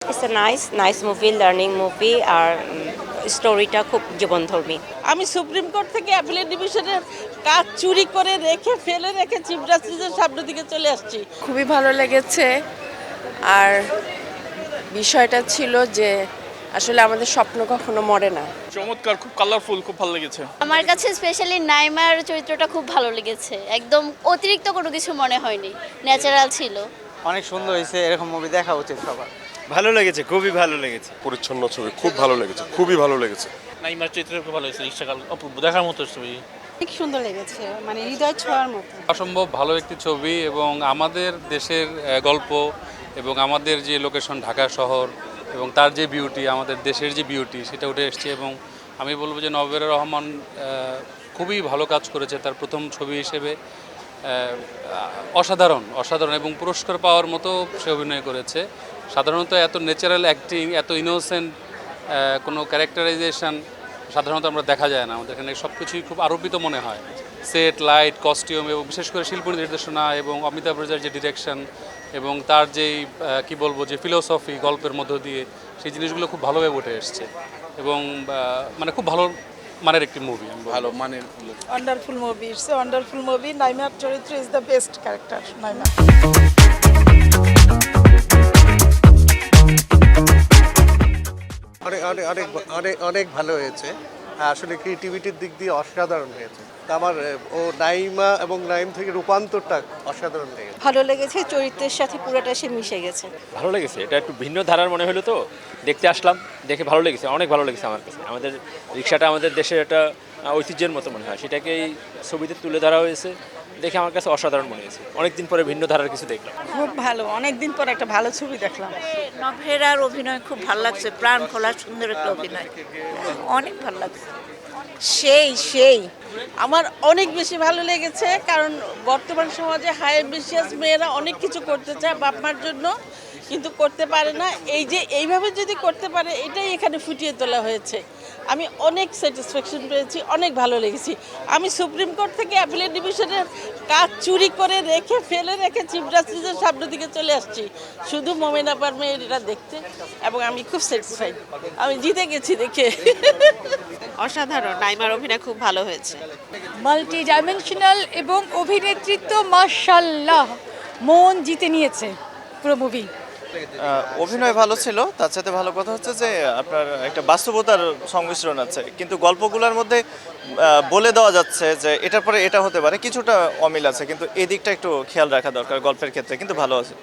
It's a nice movie, learning movie আর স্টোরিটা খুব জীবনধর্মী। আমি সুপ্রিম কোর্ট থেকে অ্যাপিলেট ডিভিশনের কাজ চুরি করে রেখে ফেলে রেখে চিফ জাস্টিসের সামনের দিকে চলে আসছি। খুবই ভালো লেগেছে। আর বিষয়টা ছিল যে আসলে আমাদের স্বপ্ন কখনো মরে না। চমৎকার, খুব কালারফুল, খুব ভালো লেগেছে। আমার কাছে স্পেশালি নাইমার চরিত্রটা খুব ভালো লেগেছে, একদম অতিরিক্ত কোনো কিছু মনে হয়নি, ন্যাচারাল ছিল। অনেক সুন্দর হয়েছে, এরকম মুভি দেখা উচিত সবার। ভালো লেগেছে, খুবই ভালো লেগেছে। পরিচ্ছন্ন ছবি, খুব ভালো লেগেছে, খুবই ভালো লেগেছে। নাইমার চরিত্র খুব ভালো হয়েছে, রিক্সাকাল অপূর্ব দেখার মতো ছবি। অনেক সুন্দর লেগেছে, মানে হৃদয় ছোঁয়ার মতো। অসম্ভব ভালো একটি ছবি এবং আমাদের দেশের গল্প এবং আমাদের যে লোকেশন ঢাকা শহর এবং তার যে বিউটি, আমাদের দেশের যে বিউটি সেটা উঠে এসছে। এবং আমি বলবো যে নবেরা রহমান খুবই ভালো কাজ করেছে তার প্রথম ছবি হিসেবে। অসাধারণ এবং পুরস্কার পাওয়ার মতো সে অভিনয় করেছে। সাধারণত এত ন্যাচারাল অ্যাক্টিং, এত ইনোসেন্ট কোনো ক্যারেক্টারাইজেশন সাধারণত আমরা দেখা যায় না। আমাদের এখানে সব কিছুই খুব আরোপিত মনে হয়। সেট, লাইট, কস্টিউম এবং বিশেষ করে শিল্পী নির্দেশনা এবং অমিতাভ রেজার যে ডিরেকশন এবং তার যেই কি বলবো যে ফিলোসফি গল্পের মধ্য দিয়ে, সেই জিনিসগুলো খুব ভালোভাবে উঠে এসছে এবং মানে খুব ভালো মানের একটি মুভি। ভালো মানের wonderful movie, it's a wonderful movie. নাইমার চরিত্র is the best character. Naima অনেক অনেক অনেক অনেক অনেক ভালো হয়েছে। আসলে ক্রিয়েটিভিটির দিক দিয়ে অসাধারণ হয়েছে। তা আমার ও নাইমা এবং নাইম থেকে রূপান্তরটা অসাধারণ লেগেছে। ভালো লেগেছে, চরিত্রের সাথে পুরোটা সে মিশে গেছে। ভালো লেগেছে, এটা একটু ভিন্ন ধারার মনে হলো তো দেখতে আসলাম, দেখে ভালো লেগেছে, অনেক ভালো লেগেছে আমার কাছে। আমাদের রিক্সাটা আমাদের দেশের একটা ঐতিহ্যের মতো মনে হয়, সেটাকেই ছবিতে তুলে ধরা হয়েছে, দেখে আমার কাছে অসাধারণ মনে হয়েছে। অনেকদিন পরে ভিন্ন ধারার কিছু দেখলাম। খুব ভালো, অনেকদিন পর একটা ভালো ছবি দেখলাম। নভেরার অভিনয় খুব ভালো লাগছে, প্রাণ খোলা সুন্দর একটা অভিনয়, অনেক ভালো লাগছে। সেই আমার অনেক বেশি ভালো লেগেছে, কারণ বর্তমান সমাজে হাই অ্যাম্বিশিয়াস মেয়েরা অনেক কিছু করতে চায় বাপ মার জন্য, কিন্তু করতে পারে না। এই যে এইভাবে যদি করতে পারে, এটাই এখানে ফুটিয়ে তোলা হয়েছে। আমি অনেক স্যাটিসফ্যাকশন পেয়েছি, অনেক ভালো লেগেছি। আমি সুপ্রিম কোর্ট থেকে অ্যাপিলেট ডিভিশনের কাজ চুরি করে রেখে ফেলে রেখে চিফ জাস্টিসের সামনের দিকে চলে আসছি শুধু মোমেন আপার মেয়ের এটা দেখতে, এবং আমি খুব স্যাটিসফাইড। আমি জিতে গেছি দেখে। অসাধারণ, নাইমার অভিনয় খুব ভালো হয়েছে। মাল্টি ডাইমেনশনাল এবং অভিনেতৃত্ব মাশাআল্লাহ, মন জিতে নিয়েছে পুরো মুভি। অভিনয় ভালো ছিল, তার সাথে ভালো কথা হচ্ছে যে আপনার একটা বাস্তবতার সংমিশ্রণ আছে, কিন্তু গল্পগুলোর মধ্যে বলে দেওয়া যাচ্ছে যে এটার পরে এটা হতে পারে, কিছুটা অমিল আছে, কিন্তু এই দিকটা একটু খেয়াল রাখা দরকার গল্পের ক্ষেত্রে, কিন্তু ভালো আছে।